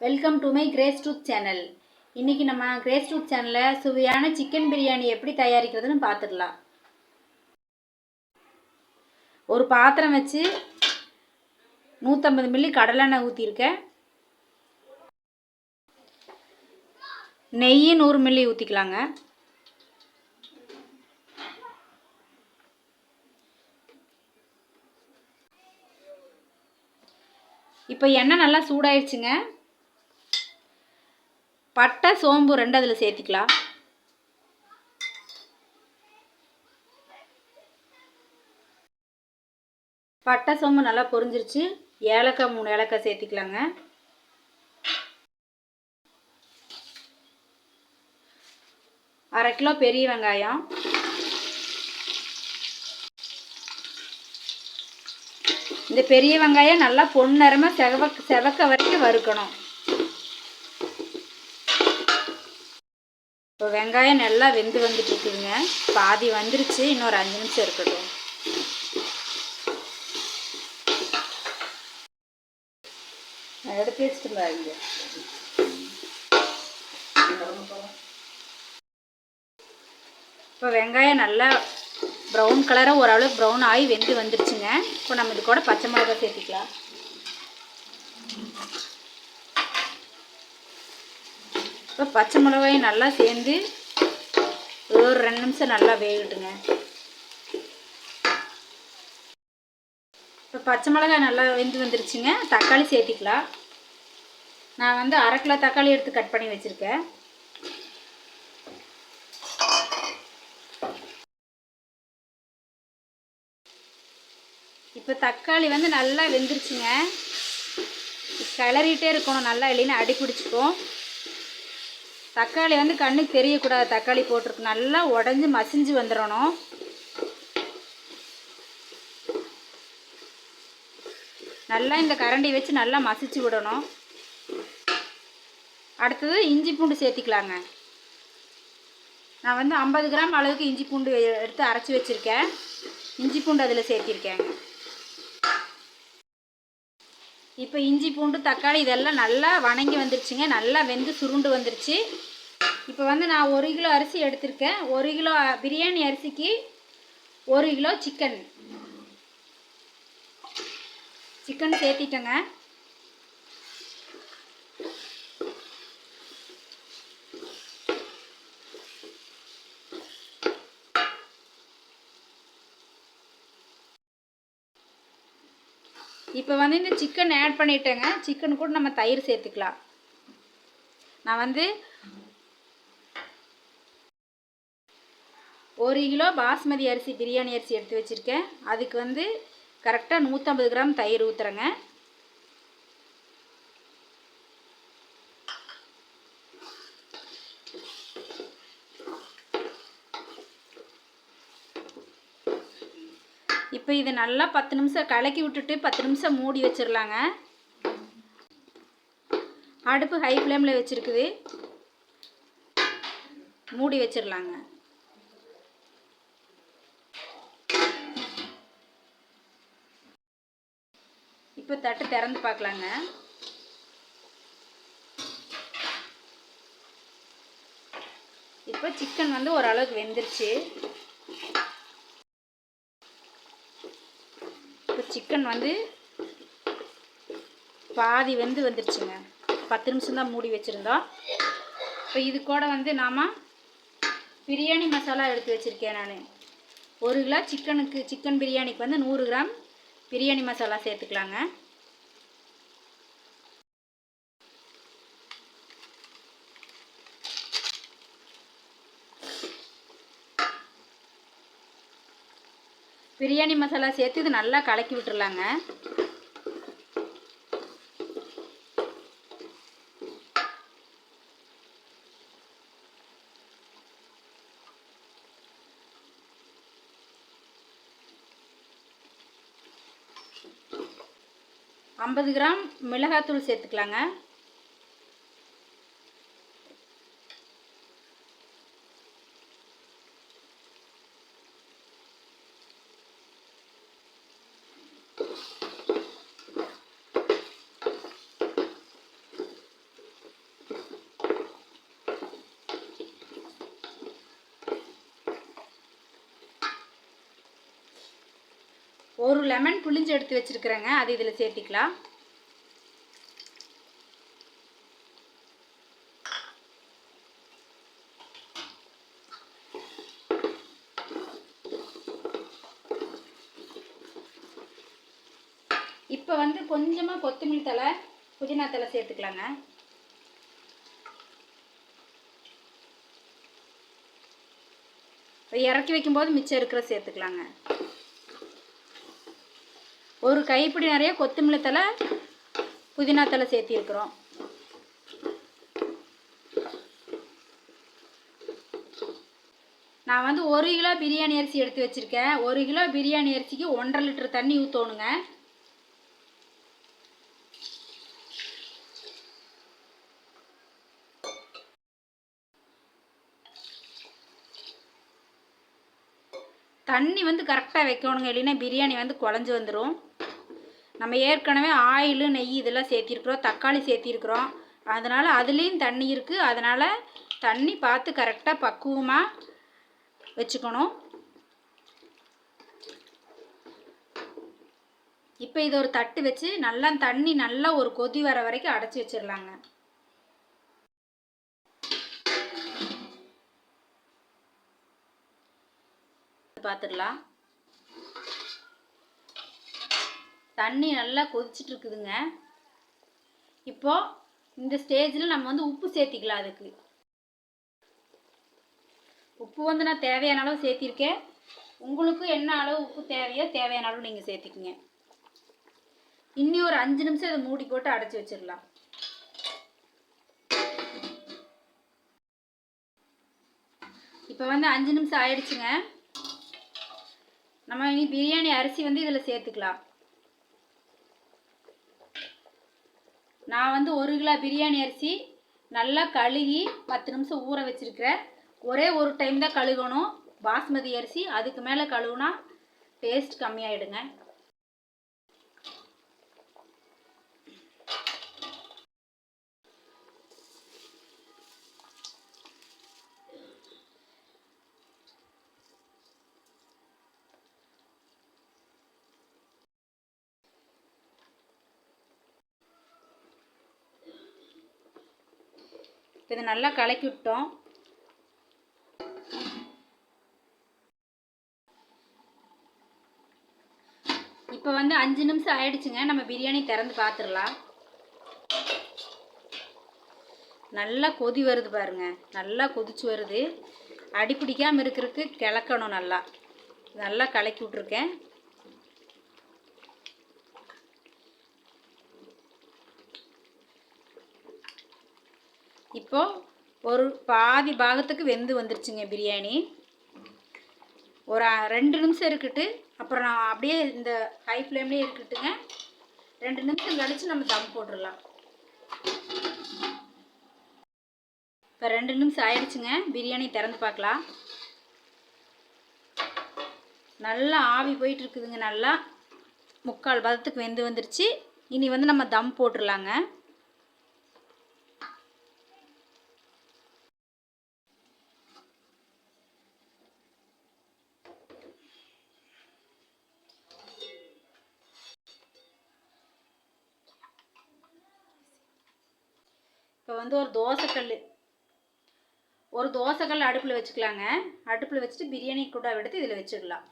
Welcome to my grace truth channel. இன்றைக்கி நம்ம grace truth சேனலில் சுவையான சிக்கன் பிரியாணி எப்படி தயாரிக்கிறதுன்னு பார்த்துடலாம். ஒரு பாத்திரம் வச்சு 150 மில்லி கடலெண்ணெய் ஊற்றிருக்கேன். நெய் 100 மில்லி ஊற்றிக்கலாங்க. இப்போ எண்ணெய் நல்லா சூடாயிடுச்சுங்க. பட்டை சோம்பு 2 அதில் சேர்த்திக்கலாம். பட்டை சோம்பு நல்லா பொரிஞ்சிருச்சு. ஏலக்காய் 3 ஏலக்காய் சேர்த்திக்கலாங்க. அரை கிலோ பெரிய வெங்காயம், இந்த பெரிய வெங்காயம் நல்லா பொன்னிறமாக செவக்க வரைக்கும் வறுக்கணும். இப்போ வெங்காயம் நல்லா வெந்து வந்துட்டு இருக்குதுங்க. பாதி வந்துருச்சு, இன்னொரு 5 நிமிஷம் இருக்கட்டும். நான் எடுத்து வச்சுட்டு பாருங்க. இப்போ வெங்காயம் நல்லா ப்ரௌன் கலராக ஓரளவுக்கு ப்ரௌன் ஆகி வெந்து வந்துருச்சுங்க. இப்போ நம்ம இது கூட பச்சை மிளகாய் சேர்த்திக்கலாம். இப்போ பச்சை மிளகாயும் நல்லா சேர்ந்து ஒரு 2 நிமிஷம் நல்லா வேகட்டுங்க. இப்போ பச்சை மிளகாய் நல்லா வெந்து வந்துருச்சுங்க. தக்காளி சேர்த்திக்கலாம். நான் வந்து அரை கிலோ தக்காளி எடுத்து கட் பண்ணி வச்சுருக்கேன். இப்போ தக்காளி வந்து நல்லா வெந்துருச்சுங்க. கிளறிட்டே இருக்கணும் நல்லா, இல்லைன்னா அடி பிடிச்சிக்கும். தக்காளி வந்து கண்ணுக்கு தெரியக்கூடாது. தக்காளி போட்டிருக்கு நல்லா உடஞ்சி மசிஞ்சு வந்துடணும். நல்லா இந்த கரண்டி வச்சு நல்லா மசிச்சு விடணும். அடுத்தது இஞ்சி பூண்டு சேர்த்திக்கலாங்க. நான் வந்து 50 கிராம் அளவுக்கு இஞ்சி பூண்டு எடுத்து அரைச்சி வச்சுருக்கேன். இஞ்சி பூண்டு அதில் சேர்த்திருக்கேங்க. இப்போ இஞ்சி பூண்டு தக்காளி இதெல்லாம் நல்லா வணங்கி வந்துருச்சுங்க. நல்லா வெந்து சுருண்டு வந்துருச்சு. இப்போ வந்து நான் 1 கிலோ அரிசி எடுத்திருக்கேன். 1 கிலோ பிரியாணி அரிசிக்கு 1 கிலோ சிக்கன் சேர்த்திட்டேங்க. இப்போ வந்து இந்த சிக்கன் ஆட் பண்ணிட்டேங்க. சிக்கன் கூட நம்ம தயிர் சேர்த்துக்கலாம். நான் வந்து 1 கிலோ பாஸ்மதி அரிசி பிரியாணி அரிசி எடுத்து வச்சுருக்கேன். அதுக்கு வந்து கரெக்டாக 150 கிராம் தயிர் ஊற்றுறேங்க. இப்போ இதை நல்லா 10 நிமிஷம் கலக்கி விட்டுட்டு 10 நிமிஷம் மூடி வச்சிடலாங்க. அடுப்பு ஹை ஃப்ளேமில் வச்சுருக்குது. மூடி வச்சிடலாங்க. இப்போ தட்டு திறந்து பார்க்கலாங்க. இப்போ சிக்கன் வந்து ஓரளவுக்கு வெந்துருச்சு. இப்போ சிக்கன் வந்து பாதி வந்துருச்சுங்க. 10 நிமிஷம் தான் மூடி வச்சுருந்தோம். இப்போ இது கூட வந்து நாம் பிரியாணி மசாலா எடுத்து வச்சுருக்கேன். நான் 1 கிலோ சிக்கன் பிரியாணிக்கு வந்து 100 கிராம் பிரியாணி மசாலா சேர்த்துக்கலாங்க. பிரியாணி மசாலா சேர்த்து இது நல்லா கலக்கி விட்டுறலாங்க. ஐம்பது கிராம் மிளகாத்தூள் சேர்த்துக்கலாங்க. ஒரு லெமன் புளிஞ்சு எடுத்து வச்சுருக்குறேங்க, அது இதில் சேர்த்திக்கலாம். இப்போ வந்து கொஞ்சமாக கொத்தமல்லி தழை, புதினா தழை சேர்த்துக்கலாங்க. இறக்கி வைக்கும்போது மிச்சம் இருக்கிற சேர்த்துக்கலாங்க. ஒரு கைப்பிடி நிறைய கொத்தமல்லி தழை, புதினா தழை சேர்த்திருக்கிறோம். நான் வந்து 1 கிலோ பிரியாணி அரிசி எடுத்து வச்சுருக்கேன். 1 கிலோ பிரியாணி அரிசிக்கு 1,5 லிட்டர் தண்ணி ஊற்றணுங்க. தண்ணி வந்து கரெக்டாக வைக்கணுங்க, இல்லைன்னா பிரியாணி வந்து குழஞ்சி வந்துடும். நம்ம ஏற்கனவே ஆயில், நெய் இதெல்லாம் சேர்த்திருக்கிறோம், தக்காளி சேர்த்திருக்கிறோம். அதனால் அதுலேயும் தண்ணி இருக்குது. அதனால் தண்ணி பார்த்து கரெக்டாக பக்குவமாக வச்சுக்கணும். இப்போ இதை ஒரு தட்டு வச்சு நல்லா தண்ணி நல்லா ஒரு கொதி வர வரைக்கும் அடைச்சி வச்சிடலாங்க. பார்த்துடலாம். தண்ணி நல்லா கொதிச்சுட்டு இருக்குதுங்க. இப்போ இந்த ஸ்டேஜில் நம்ம வந்து உப்பு சேர்த்திக்கலாம். அதுக்கு உப்பு வந்து நான் தேவையான அளவு சேர்த்திருக்கேன். உங்களுக்கு என்ன அளவு உப்பு தேவையோ தேவையான அளவு நீங்கள் சேர்த்திக்கங்க. இன்னி ஒரு 5 நிமிஷம் இதை மூடி போட்டு அடைச்சி வச்சிடலாம். இப்போ வந்து 5 நிமிஷம் ஆயிடுச்சுங்க. நம்ம இனி பிரியாணி அரிசி வந்து இதில் சேர்த்துக்கலாம். நான் வந்து 1 கிலோ பிரியாணி அரிசி நல்லா கழுகி 10 நிமிஷம் ஊற வச்சுருக்கிறேன். ஒரே ஒரு டைம் தான் கழுகணும். பாஸ்மதி அரிசி அதுக்கு மேலே கழுவுனா டேஸ்ட் கம்மியாயிடுங்க. இதை நல்லா கலக்கி விட்டோம். இப்போ வந்து 5 நிமிஷம் ஆயிடுச்சுங்க. நம்ம பிரியாணி திறந்து பார்த்துடலாம். நல்லா கொதி வருது பாருங்க, நல்லா கொதிச்சு வருது. அடி பிடிக்காமல் இருக்கிறதுக்கு கிளக்கணும். நல்லா நல்லா கலக்கி விட்ருக்கேன். இப்போ ஒரு பாதி பாகத்துக்கு வெந்து வந்துருச்சுங்க பிரியாணி. ஒரு 2 நிமிஷம் இருக்கட்டு, அப்புறம் நான் அப்படியே இந்த ஹை ஃப்ளேம்லேயே இருக்கட்டுங்க. 2 நிமிஷம் கழித்து நம்ம தம் போட்டுடலாம். இப்போ 2 நிமிஷம் ஆயிடுச்சுங்க. பிரியாணி திறந்து பார்க்கலாம். நல்லா ஆவி போயிட்டு இருக்குதுங்க. நல்லா 3/4 பதத்துக்கு வெந்து வந்துருச்சு. இனி வந்து நம்ம தம் போட்டுடலாங்க. இப்போ வந்து ஒரு தோசைக்கல் அடுப்பில் வச்சுக்கலாங்க. அடுப்பில் வச்சுட்டு பிரியாணி கூட எடுத்து இதில் வச்சிடலாம்.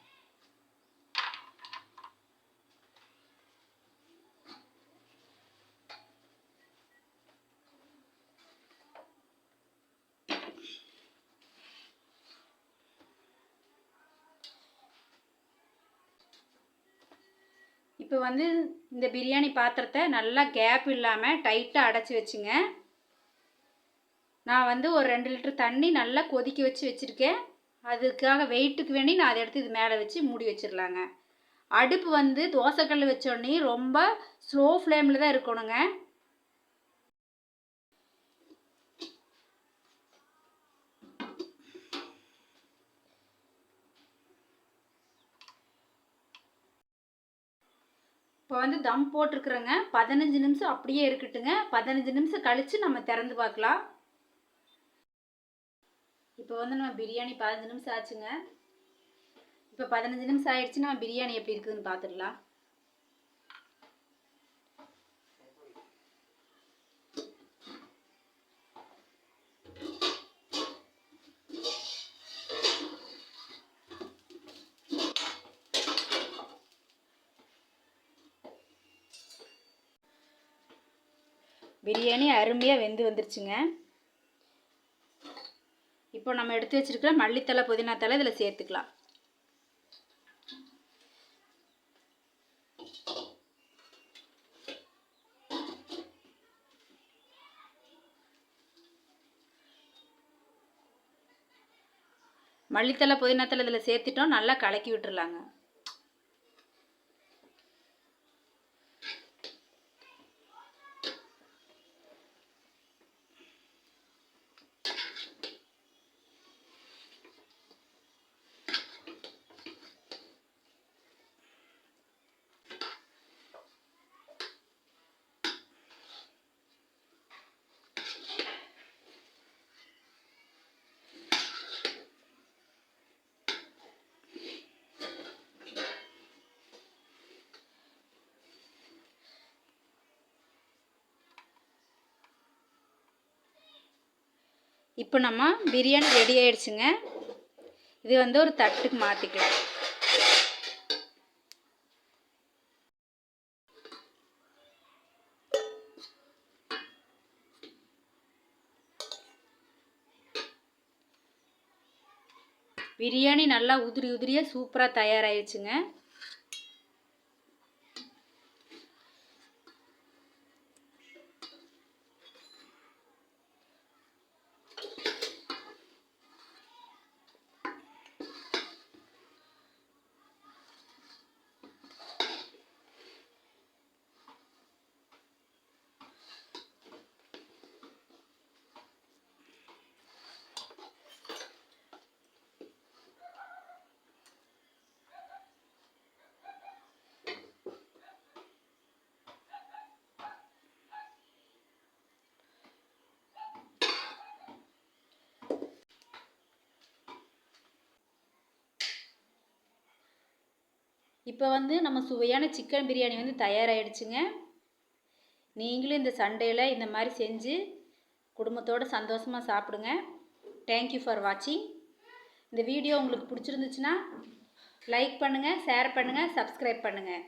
இப்போ வந்து இந்த பிரியாணி பாத்திரத்தை நல்லா கேப் இல்லாமல் டைட்டாக அடைச்சி வச்சுங்க. நான் வந்து ஒரு 2 லிட்டர் தண்ணி நல்லா கொதிக்க வச்சு வச்சுருக்கேன். அதுக்காக வெயிட்டுக்கு வேண்டி நான் அதை எடுத்து இது மேலே வச்சு மூடி வச்சிடலாங்க. அடுப்பு வந்து தோசைக்கல் வச்சோடனே ரொம்ப ஸ்லோ ஃப்ளேமில் தான் இருக்கணுங்க. இப்போ வந்து தம் போட்டிருக்குறேங்க. 15 நிமிஷம் அப்படியே இருக்கட்டுங்க. 15 நிமிஷம் கழித்து நம்ம திறந்து பார்க்கலாம். இப்போ வந்து நம்ம பிரியாணி 15 நிமிஷம் ஆச்சுங்க. இப்போ 15 நிமிஷம் ஆயிடுச்சு. நம்ம பிரியாணி எப்படி இருக்குதுன்னு பார்த்துடலாம். பிரியாணி அருமையாக வெந்து வந்துருச்சுங்க. இப்போ நம்ம எடுத்து வச்சிருக்கிற மல்லித்தலை புதினா தலை இதில் சேர்த்துக்கலாம். மல்லித்தலை புதினா தலை இதில் சேர்த்துட்டோம். நல்லா கலக்கி விட்டுறலாங்க. இப்போ நம்ம பிரியாணி ரெடி ஆயிடுச்சுங்க. இது வந்து ஒரு தட்டுக்கு மாற்றிக்கலாம். பிரியாணி நல்லா உதிரி உதிரியாக சூப்பராக தயாராகிடுச்சுங்க. இப்போ வந்து நம்ம சுவையான சிக்கன் பிரியாணி வந்து தயாராகிடுச்சுங்க. நீங்களும் இந்த சண்டேயில் இந்த மாதிரி செஞ்சு குடும்பத்தோடு சந்தோஷமாக சாப்பிடுங்க. தேங்க்யூ ஃபார் வாட்சிங். இந்த வீடியோ உங்களுக்கு பிடிச்சிருந்துச்சுன்னா லைக் பண்ணுங்கள், ஷேர் பண்ணுங்கள், சப்ஸ்கிரைப் பண்ணுங்கள்.